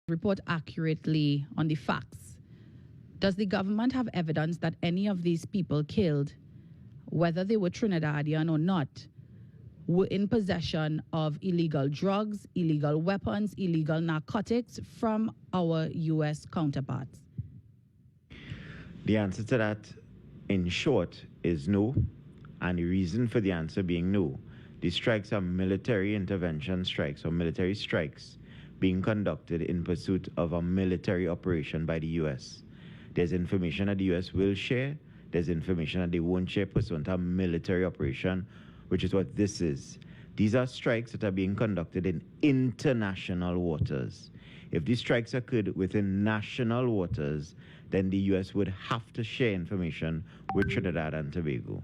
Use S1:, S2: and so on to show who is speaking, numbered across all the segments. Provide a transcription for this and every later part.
S1: report accurately on the facts, does the government have evidence that any of these people killed, whether they were Trinidadian or not, were in possession of illegal drugs, illegal weapons, illegal narcotics from our U.S. counterparts?
S2: The answer to that, in short, is no. And the reason for the answer being no, the strikes are military intervention strikes or military strikes being conducted in pursuit of a military operation by the U.S. There's information that the U.S. will share. There's information that they won't share pursuant to a military operation, which is what this is. These are strikes that are being conducted in international waters. If these strikes occurred within national waters, then the U.S. would have to share information with Trinidad and Tobago.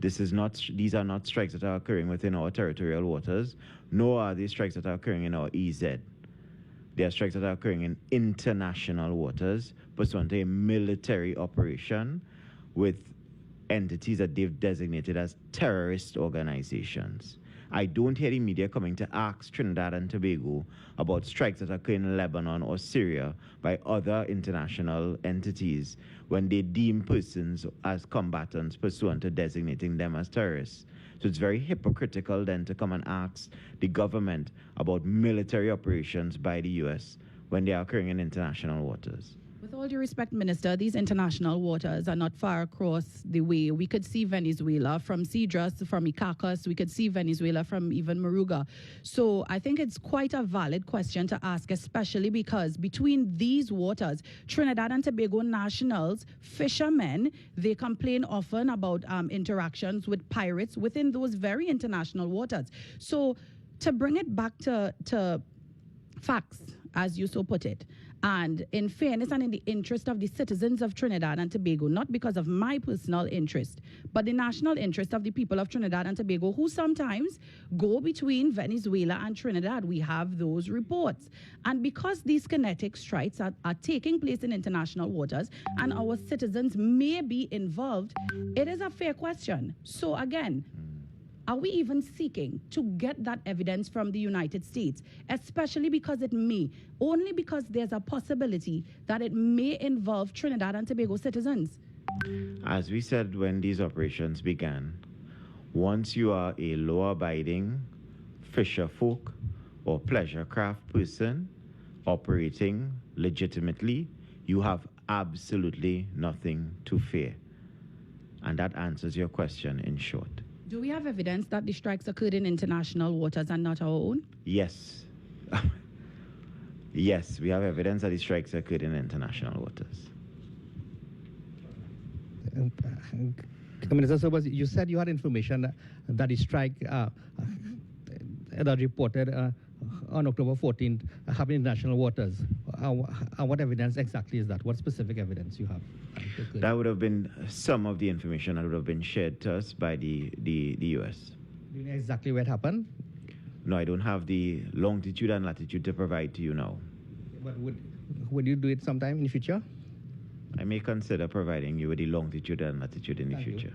S2: These are not strikes that are occurring within our territorial waters, nor are these strikes that are occurring in our EZ. They are strikes that are occurring in international waters, pursuant to a military operation with entities that they've designated as terrorist organizations. I don't hear the media coming to ask Trinidad and Tobago about strikes that occur in Lebanon or Syria by other international entities when they deem persons as combatants pursuant to designating them as terrorists. So it's very hypocritical then to come and ask the government about military operations by the U.S. when they are occurring in international waters.
S1: With all due respect, Minister, these international waters are not far across the way. We could see Venezuela from Cedros, from Icacos. We could see Venezuela from even Moruga. So I think it's quite a valid question to ask, especially because between these waters, Trinidad and Tobago nationals, fishermen, they complain often about interactions with pirates within those very international waters. So to bring it back to facts, as you so put it, and in fairness and in the interest of the citizens of Trinidad and Tobago, not because of my personal interest, but the national interest of the people of Trinidad and Tobago, who sometimes go between Venezuela and Trinidad. We have those reports. And because these kinetic strikes are taking place in international waters and our citizens may be involved, it is a fair question. So again, are we even seeking to get that evidence from the United States, especially because only because there's a possibility that it may involve Trinidad and Tobago citizens?
S2: As we said when these operations began, once you are a law-abiding fisher folk or pleasure craft person operating legitimately, you have absolutely nothing to fear. And that answers your question in short.
S1: Do we have evidence that the strikes occurred in international waters and not our own?
S2: Yes. Yes, we have evidence that the strikes occurred in international waters.
S3: Minister Sobers, you said you had information that the strike that reported on October 14th happened in national waters. What evidence exactly is that? What specific evidence you have?
S2: That would have been some of the information that would have been shared to us by the U.S.
S3: Do you know exactly where it happened?
S2: No, I don't have the longitude and latitude to provide to you now.
S3: But would you do it sometime in the future?
S2: I may consider providing you with the longitude and latitude in the future.